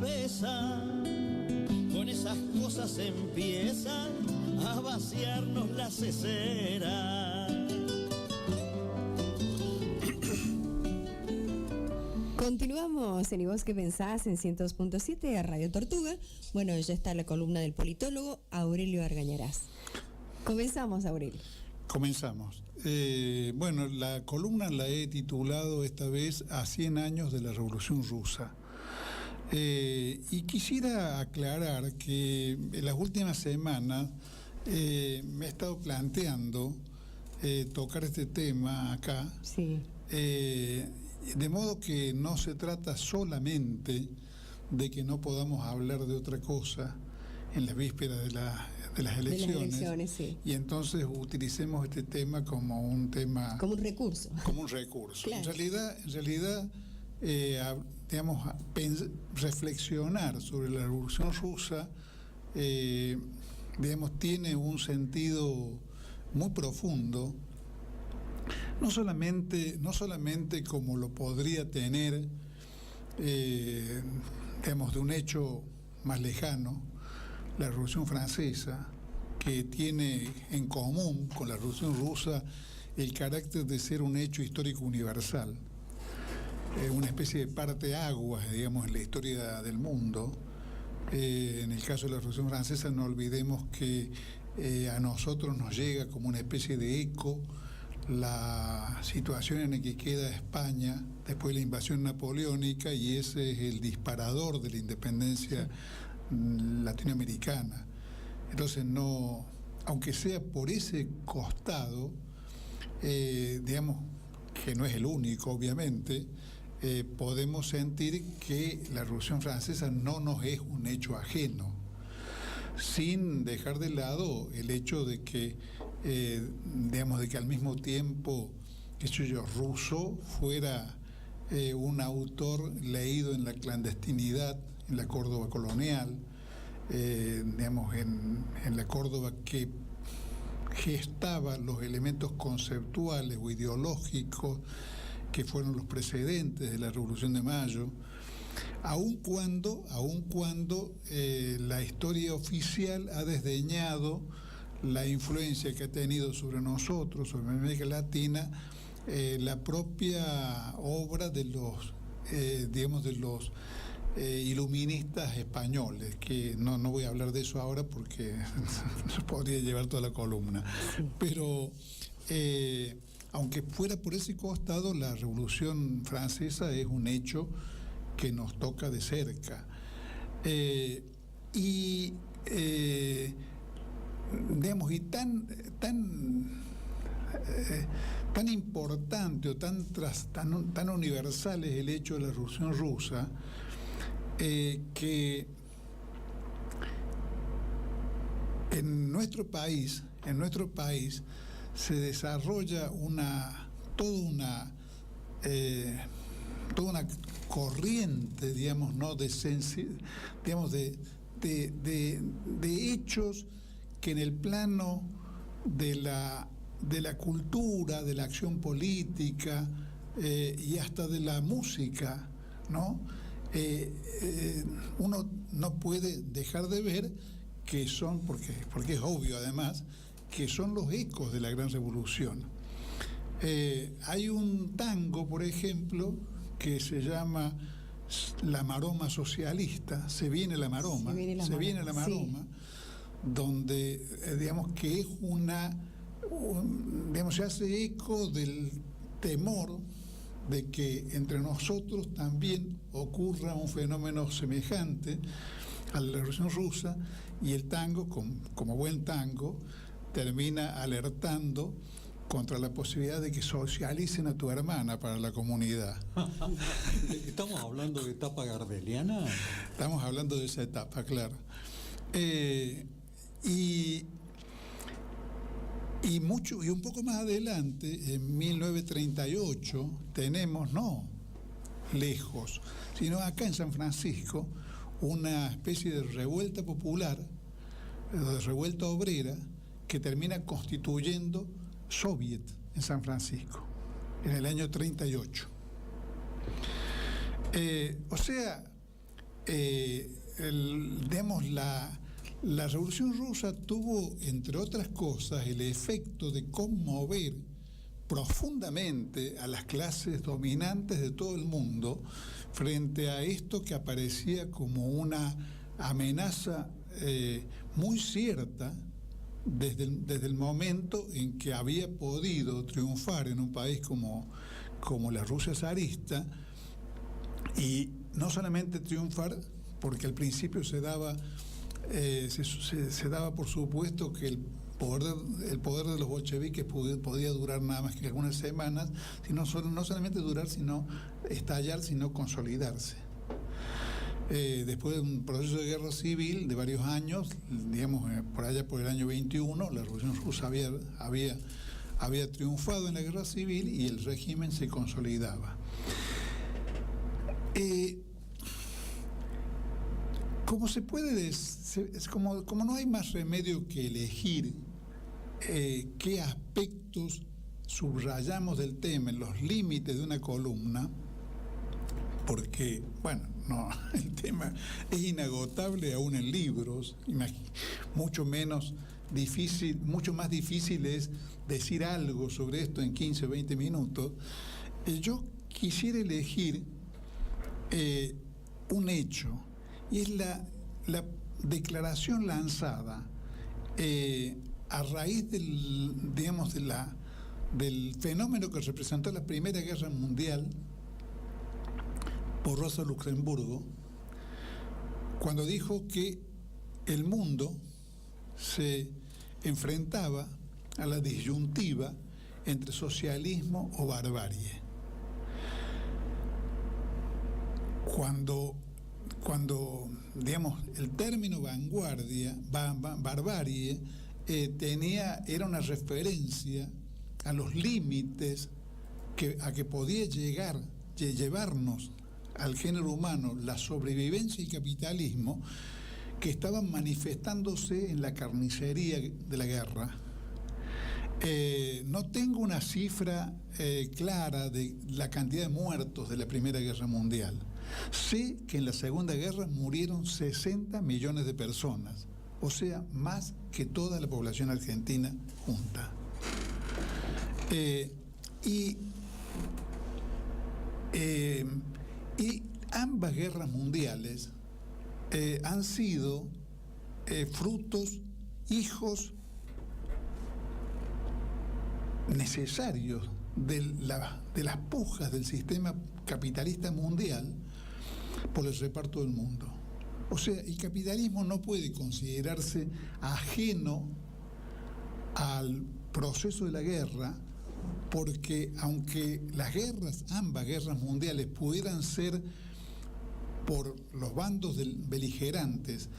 cabeza. Con esas cosas empiezan a vaciarnos la cesera. Continuamos en ¿Y vos qué pensás? En 102.7 Radio Tortuga. Bueno, ya está la columna del politólogo Aurelio Argañarás. Comenzamos, Aurelio. Comenzamos. Bueno, la columna la he titulado esta vez A 100 años de la Revolución Rusa. Y quisiera aclarar que en las últimas semanas me he estado planteando tocar este tema acá. Sí. De modo que no se trata solamente de que no podamos hablar de otra cosa en las vísperas de las elecciones, sí. Y entonces utilicemos este tema como un tema... Como un recurso. Como un recurso. Claro. En realidad digamos, reflexionar sobre la Revolución Rusa, digamos, tiene un sentido muy profundo. No solamente como lo podría tener, digamos, de un hecho más lejano, la Revolución Francesa, que tiene en común con la Revolución Rusa el carácter de ser un hecho histórico universal, una especie de parteaguas, digamos, en la historia del mundo. En el caso de la Revolución Francesa, no olvidemos que a nosotros nos llega como una especie de eco la situación en la que queda España después de la invasión napoleónica, y ese es el disparador de la independencia latinoamericana. Entonces, no, aunque sea por ese costado, digamos que no es el único, obviamente, podemos sentir que la Revolución Francesa no nos es un hecho ajeno, sin dejar de lado el hecho de que digamos, de que al mismo tiempo que Rousseau fuera un autor leído en la clandestinidad en la Córdoba colonial, digamos, en la Córdoba que gestaba los elementos conceptuales o ideológicos que fueron los precedentes de la Revolución de Mayo, aun cuando la historia oficial ha desdeñado la influencia que ha tenido sobre nosotros, sobre América Latina, la propia obra de los, digamos, de los iluministas españoles, que no voy a hablar de eso ahora porque nos podría llevar toda la columna. Pero aunque fuera por ese costado, la Revolución Francesa es un hecho que nos toca de cerca. Digamos, y tan importante o tan universal es el hecho de la Revolución Rusa, que en nuestro país se desarrolla toda una corriente, digamos, ¿no?, de hechos que en el plano de la cultura, de la acción política y hasta de la música, ¿no? Uno no puede dejar de ver que son, porque es obvio además, que son los ecos de la Gran Revolución. Hay un tango, por ejemplo, que se llama La Maroma Socialista, Se viene la maroma, sí, donde digamos que es digamos, se hace eco del temor de que entre nosotros también ocurra un fenómeno semejante a la Revolución Rusa, y el tango, como buen tango, termina alertando contra la posibilidad de que socialicen a tu hermana para la comunidad. ¿Estamos hablando de etapa gardeliana? Estamos hablando de esa etapa, claro. Y un poco más adelante, en 1938, tenemos, no lejos, sino acá en San Francisco, una especie de revuelta popular, de revuelta obrera, que termina constituyendo Soviet en San Francisco, en el año 38. O sea, la Revolución Rusa tuvo, entre otras cosas, el efecto de conmover profundamente a las clases dominantes de todo el mundo frente a esto que aparecía como una amenaza muy cierta desde el momento en que había podido triunfar en un país como la Rusia zarista, y no solamente triunfar, porque al principio se daba por supuesto que el poder de los bolcheviques podía durar nada más que algunas semanas, no solamente durar, sino estallar, sino consolidarse. Después de un proceso de guerra civil de varios años, digamos por allá por el año 21, la Revolución Rusa había triunfado en la guerra civil y el régimen se consolidaba. Como no hay más remedio que elegir qué aspectos subrayamos del tema en los límites de una columna, porque, el tema es inagotable aún en libros, mucho más difícil es decir algo sobre esto en 15 o 20 minutos. Yo quisiera elegir un hecho, y es la declaración lanzada a raíz del fenómeno que representó la Primera Guerra Mundial por Rosa Luxemburgo, cuando dijo que el mundo se enfrentaba a la disyuntiva entre socialismo o barbarie. Cuando el término barbarie era una referencia a los límites a que podía llevarnos al género humano la sobrevivencia y capitalismo, que estaban manifestándose en la carnicería de la guerra. No tengo una cifra clara de la cantidad de muertos de la Primera Guerra Mundial. Sé que en la Segunda Guerra murieron 60 millones de personas, o sea, más que toda la población argentina junta. Y ambas guerras mundiales han sido hijos necesarios de las pujas del sistema capitalista mundial por el reparto del mundo. O sea, el capitalismo no puede considerarse ajeno al proceso de la guerra, porque aunque ambas guerras mundiales pudieran ser por los bandos beligerantes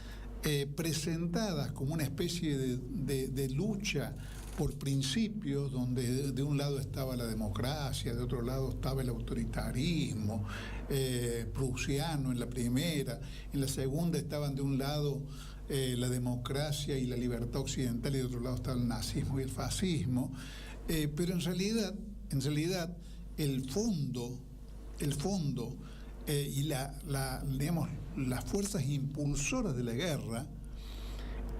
presentadas como una especie de lucha por principios, donde de un lado estaba la democracia, de otro lado estaba el autoritarismo prusiano en la primera, en la segunda estaban de un lado la democracia y la libertad occidental, y de otro lado estaba el nazismo y el fascismo, pero en realidad el fondo y las fuerzas impulsoras de la guerra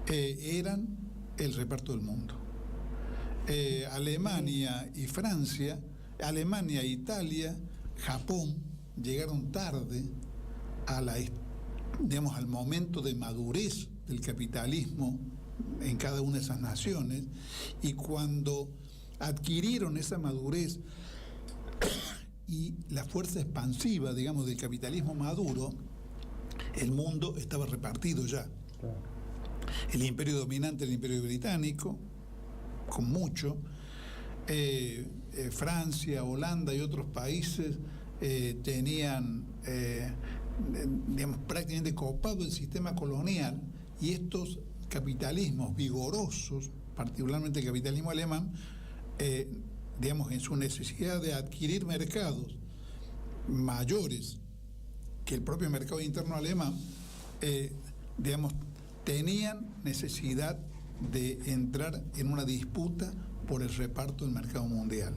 eran el reparto del mundo. Alemania y Francia, Alemania e Italia, Japón, llegaron tarde al momento de madurez del capitalismo en cada una de esas naciones, y cuando adquirieron esa madurez y la fuerza expansiva, del capitalismo maduro, el mundo estaba repartido ya. El imperio dominante era el imperio británico, con mucho, Francia, Holanda y otros países tenían, prácticamente copado el sistema colonial, y estos capitalismos vigorosos, particularmente el capitalismo alemán, en su necesidad de adquirir mercados mayores que el propio mercado interno alemán, tenían necesidad de entrar en una disputa por el reparto del mercado mundial.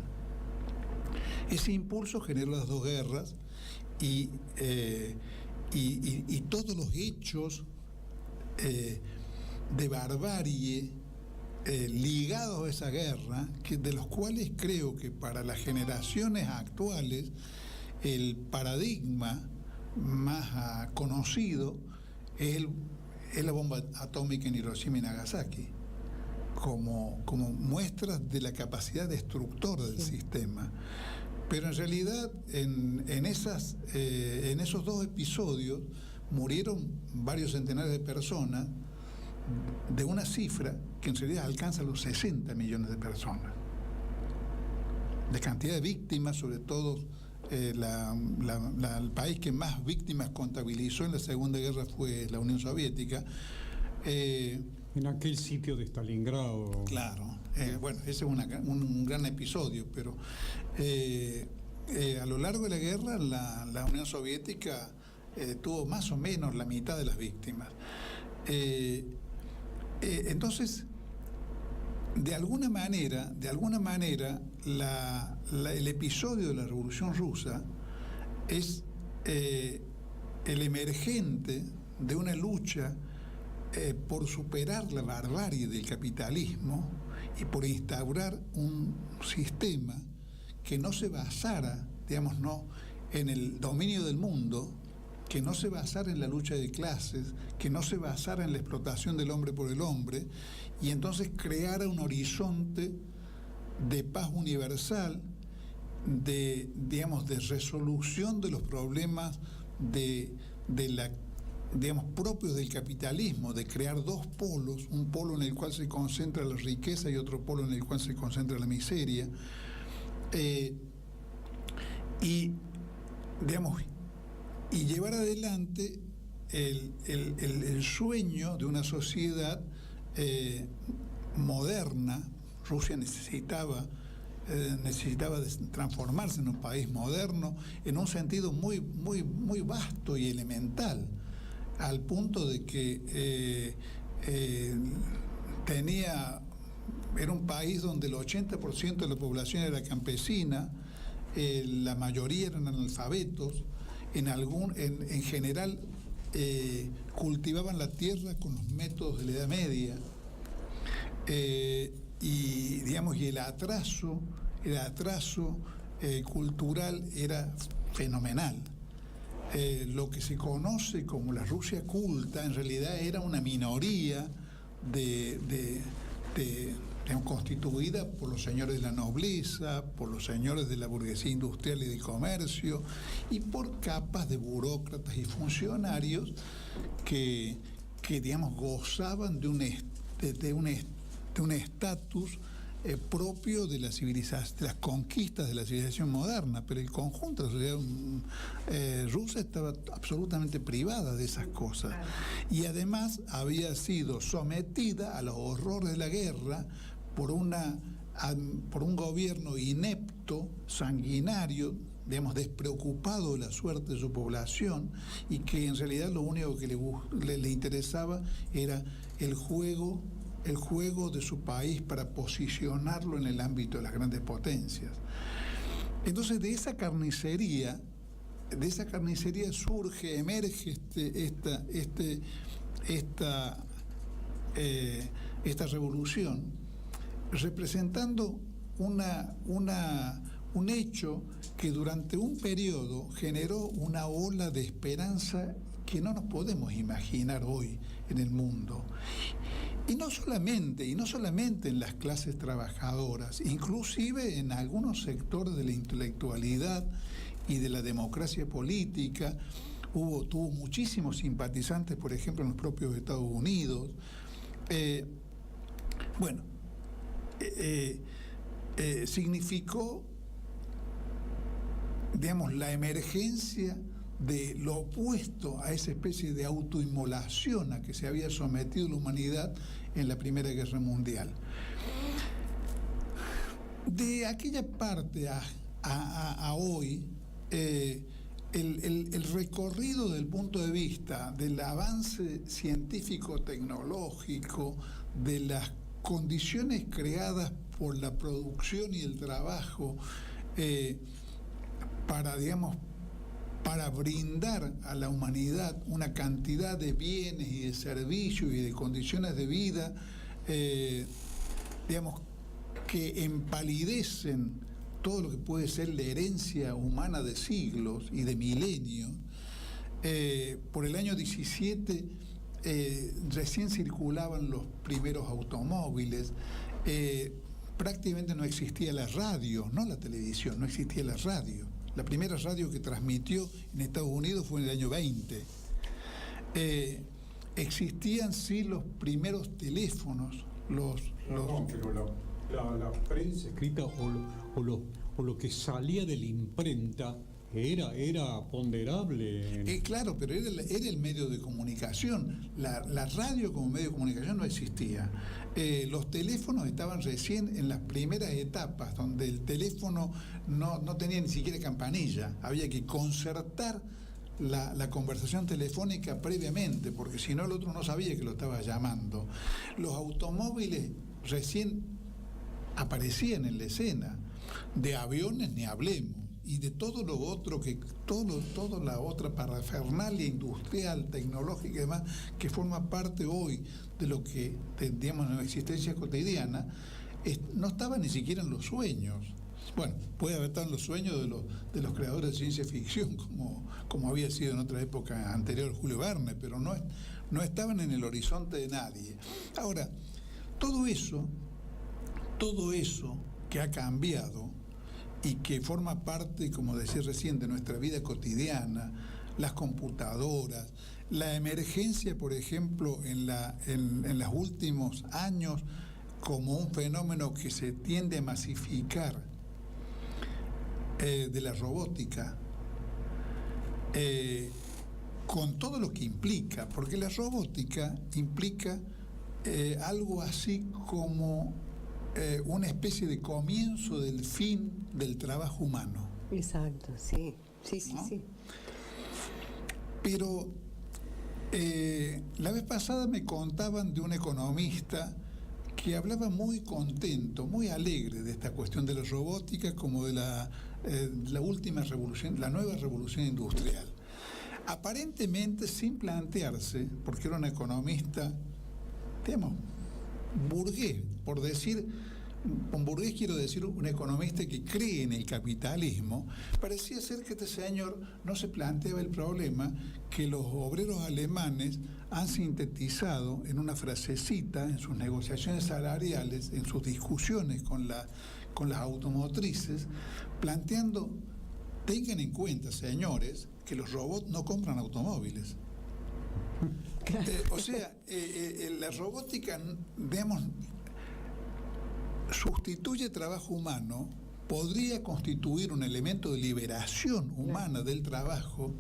Ese impulso generó las dos guerras, y y todos los hechos de barbarie ligados a esa guerra, de los cuales creo que para las generaciones actuales el paradigma más conocido es la bomba atómica en Hiroshima y Nagasaki, como muestras de la capacidad destructora del sistema. Pero en realidad en esos dos episodios murieron varios centenares de personas, de una cifra que en realidad alcanza los 60 millones de personas. De cantidad de víctimas, sobre todo el país que más víctimas contabilizó en la Segunda Guerra fue la Unión Soviética. En aquel sitio de Stalingrado. Claro, bueno, ese es un gran episodio, pero a lo largo de la guerra la Unión Soviética tuvo más o menos la mitad de las víctimas. Entonces, de alguna manera, el episodio de la Revolución Rusa es el emergente de una lucha por superar la barbarie del capitalismo y por instaurar un sistema que no se basara, digamos, no en el dominio del mundo, que no se basara en la lucha de clases, que no se basara en la explotación del hombre por el hombre, y entonces creara un horizonte de paz universal, de resolución de los problemas propios del capitalismo, de crear dos polos, un polo en el cual se concentra la riqueza y otro polo en el cual se concentra la miseria, y llevar adelante el sueño de una sociedad moderna. Rusia necesitaba transformarse en un país moderno en un sentido muy, muy, muy vasto y elemental, al punto de que era un país donde el 80% de la población era campesina, la mayoría eran analfabetos, en general cultivaban la tierra con los métodos de la Edad Media, y el atraso cultural era fenomenal. Lo que se conoce como la Rusia culta en realidad era una minoría constituida por los señores de la nobleza, por los señores de la burguesía industrial y de comercio, y por capas de burócratas y funcionarios que gozaban de un estatus propio de la civilización, de las conquistas de la civilización moderna, pero el conjunto de la sociedad rusa estaba absolutamente privada de esas cosas, y además había sido sometida a los horrores de la guerra por un gobierno inepto, sanguinario, despreocupado de la suerte de su población, y que en realidad lo único que le interesaba era el juego de su país para posicionarlo en el ámbito de las grandes potencias. Entonces, de esa carnicería emerge esta revolución, representando un hecho que durante un periodo generó una ola de esperanza que no nos podemos imaginar hoy en el mundo. Y no solamente en las clases trabajadoras, inclusive en algunos sectores de la intelectualidad y de la democracia política. Tuvo muchísimos simpatizantes, por ejemplo, en los propios Estados Unidos. Significó, la emergencia de lo opuesto a esa especie de autoinmolación a que se había sometido la humanidad en la Primera Guerra Mundial. De aquella parte a hoy, el recorrido del punto de vista del avance científico-tecnológico, de las condiciones creadas por la producción y el trabajo para para brindar a la humanidad una cantidad de bienes y de servicios y de condiciones de vida, digamos, que empalidecen todo lo que puede ser la herencia humana de siglos y de milenios. Por el año 17 recién circulaban los primeros automóviles, prácticamente no existía la radio, no la televisión, no existía la radio. La primera radio que transmitió en Estados Unidos fue en el año 20. Existían sí los primeros teléfonos, pero la prensa escrita o lo que salía de la imprenta era ponderable. Claro, pero era el medio de comunicación. La radio como medio de comunicación no existía. Los teléfonos estaban recién en las primeras etapas, donde el teléfono no tenía ni siquiera campanilla. Había que concertar la conversación telefónica previamente, porque si no el otro no sabía que lo estaba llamando. Los automóviles recién aparecían en la escena. De aviones ni hablemos. Y de todo lo otro, toda la otra parafernalia industrial, tecnológica y demás, que forma parte hoy de lo que digamos en la existencia cotidiana, no estaba ni siquiera en los sueños. Bueno, puede haber estado en los sueños de los creadores de ciencia ficción, como había sido en otra época anterior Julio Verne, pero no estaban en el horizonte de nadie. Ahora, todo eso que ha cambiado y que forma parte, como decía recién, de nuestra vida cotidiana, las computadoras, la emergencia, por ejemplo, en los últimos años, como un fenómeno que se tiende a masificar, de la robótica, con todo lo que implica, porque la robótica implica algo así como una especie de comienzo del fin del trabajo humano. Exacto, sí, ¿no? Sí. Pero la vez pasada me contaban de un economista que hablaba muy contento, muy alegre de esta cuestión de la robótica como de la última revolución, la nueva revolución industrial. Aparentemente sin plantearse, porque era un economista, digamos, burgués, por decir, un burgués quiero decir un economista que cree en el capitalismo. Parecía ser que este señor no se planteaba el problema que los obreros alemanes han sintetizado en una frasecita en sus negociaciones salariales, en sus discusiones con las automotrices, planteando: tengan en cuenta, señores, que los robots no compran automóviles. O sea, la robótica, digamos, sustituye trabajo humano, podría constituir un elemento de liberación humana del trabajo,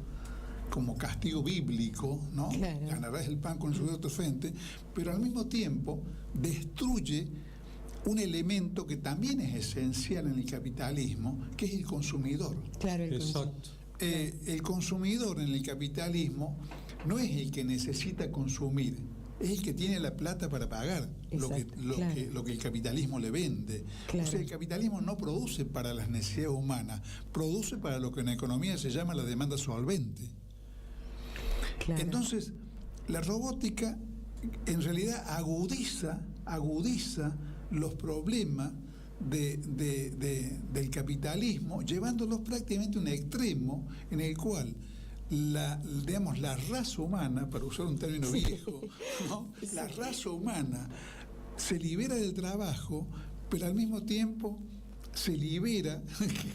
como castigo bíblico, ¿no? Claro. Ganarás el pan con el sudor de tu frente, pero al mismo tiempo destruye un elemento que también es esencial en el capitalismo, que es el consumidor. Claro, exacto. El consumidor en el capitalismo no es el que necesita consumir, es el que tiene la plata para pagar lo que el capitalismo le vende. Claro. O sea, el capitalismo no produce para las necesidades humanas, produce para lo que en economía se llama la demanda solvente. Claro. Entonces, la robótica en realidad agudiza los problemas del capitalismo, llevándolos prácticamente a un extremo en el cual la raza humana, para usar un término viejo, ¿no? La raza humana se libera del trabajo, pero al mismo tiempo se libera,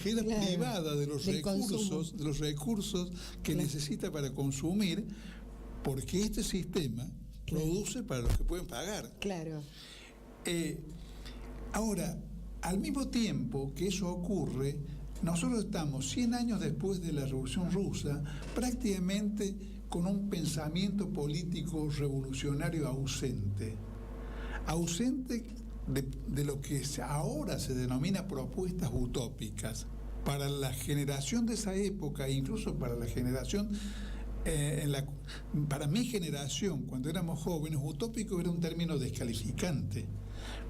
queda privada de los recursos que necesita para consumir, porque este sistema produce para los que pueden pagar. Claro. Ahora, al mismo tiempo que eso ocurre, nosotros estamos 100 años después de la Revolución Rusa, prácticamente con un pensamiento político revolucionario ausente de lo que ahora se denomina propuestas utópicas. Para la generación de esa época, incluso para la generación, para mi generación, cuando éramos jóvenes, utópico era un término descalificante.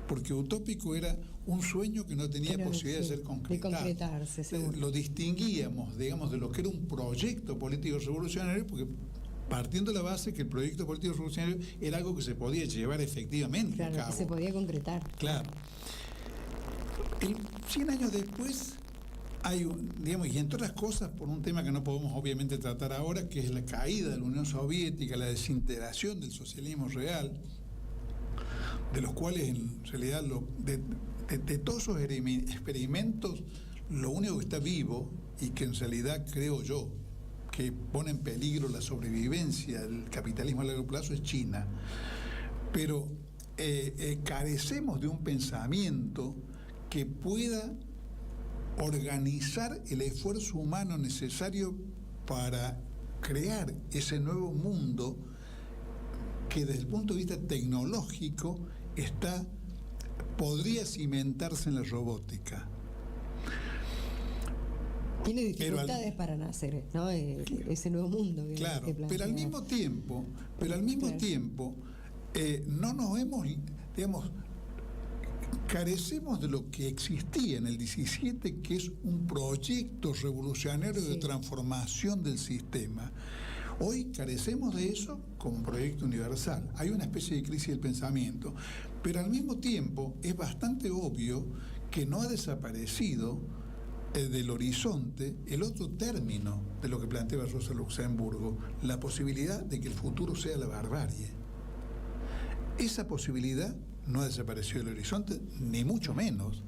porque utópico era un sueño que no tenía Pero, posibilidad sí, de ser concretado. de concretarse, seguro. Lo distinguíamos, digamos, de lo que era un proyecto político revolucionario, porque partiendo de la base que el proyecto político revolucionario era algo que se podía llevar efectivamente a Claro, cabo. que se podía concretar. Claro. 100 años después hay digamos, y entre otras cosas, por un tema que no podemos obviamente tratar ahora, que es la caída de la Unión Soviética, la desintegración del socialismo real, de los cuales en realidad de todos esos experimentos, lo único que está vivo y que en realidad creo yo que pone en peligro la sobrevivencia del capitalismo a largo plazo es China. Pero carecemos de un pensamiento que pueda organizar el esfuerzo humano necesario para crear ese nuevo mundo que desde el punto de vista tecnológico podría cimentarse en la robótica. Tiene dificultades para nacer, ¿no? Ese nuevo mundo que Claro, que plantea. pero al mismo tiempo, no nos hemos, digamos, carecemos de lo que existía en el 17, que es un proyecto revolucionario de transformación del sistema. Hoy carecemos de eso como un proyecto universal. Hay una especie de crisis del pensamiento, pero al mismo tiempo es bastante obvio que no ha desaparecido del horizonte el otro término de lo que planteaba Rosa Luxemburgo, la posibilidad de que el futuro sea la barbarie. Esa posibilidad no ha desaparecido del horizonte, ni mucho menos.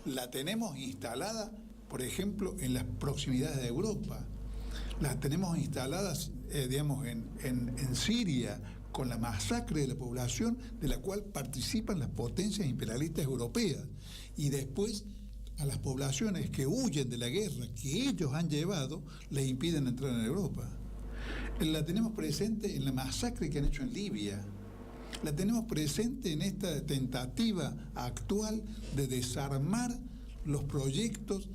La tenemos instalada, por ejemplo, en las proximidades de Europa. Las tenemos instaladas, digamos, en Siria, con la masacre de la población de la cual participan las potencias imperialistas europeas. Y después a las poblaciones que huyen de la guerra que ellos han llevado, les impiden entrar en Europa. La tenemos presente en la masacre que han hecho en Libia. La tenemos presente en esta tentativa actual de desarmar los proyectos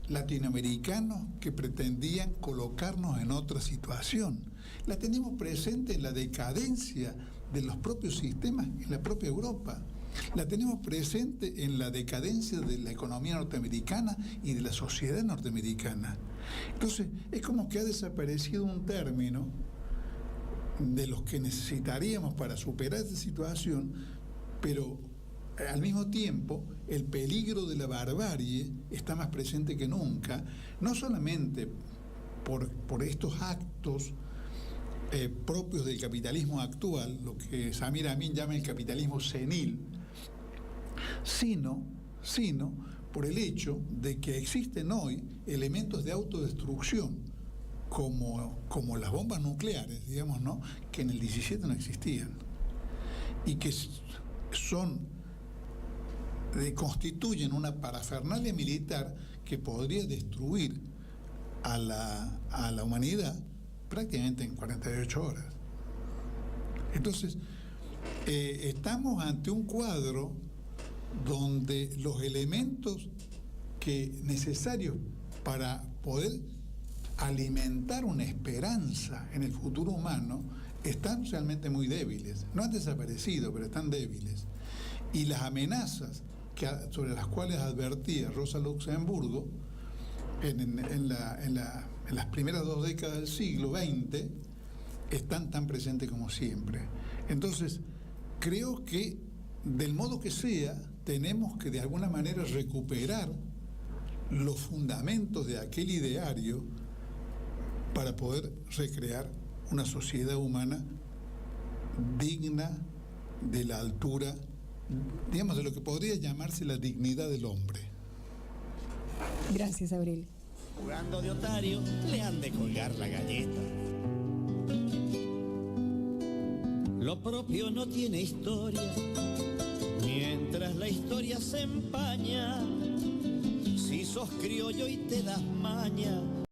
latinoamericanos que pretendían colocarnos en otra situación. La tenemos presente en la decadencia de los propios sistemas en la propia Europa. La tenemos presente en la decadencia de la economía norteamericana y de la sociedad norteamericana. Entonces, es como que ha desaparecido un término de los que necesitaríamos para superar esta situación, pero al mismo tiempo el peligro de la barbarie está más presente que nunca, no solamente por estos actos propios del capitalismo actual, lo que Samir Amin llama el capitalismo senil, sino por el hecho de que existen hoy elementos de autodestrucción como las bombas nucleares, digamos, ¿no?, que en el 17 no existían y que constituyen una parafernalia militar que podría destruir a la humanidad prácticamente en 48 horas. Entonces, estamos ante un cuadro donde los elementos necesarios para poder alimentar una esperanza en el futuro humano están realmente muy débiles. No han desaparecido, pero están débiles. Y las amenazas sobre las cuales advertía Rosa Luxemburgo en las primeras 2 décadas del siglo XX están tan presentes como siempre. Entonces, creo que del modo que sea, tenemos que de alguna manera recuperar los fundamentos de aquel ideario para poder recrear una sociedad humana digna de la altura, digamos, de lo que podría llamarse la dignidad del hombre. Gracias, Abril. Jugando de otario, le han de colgar la galleta. Lo propio no tiene historia, mientras la historia se empaña. Si sos criollo y te das maña,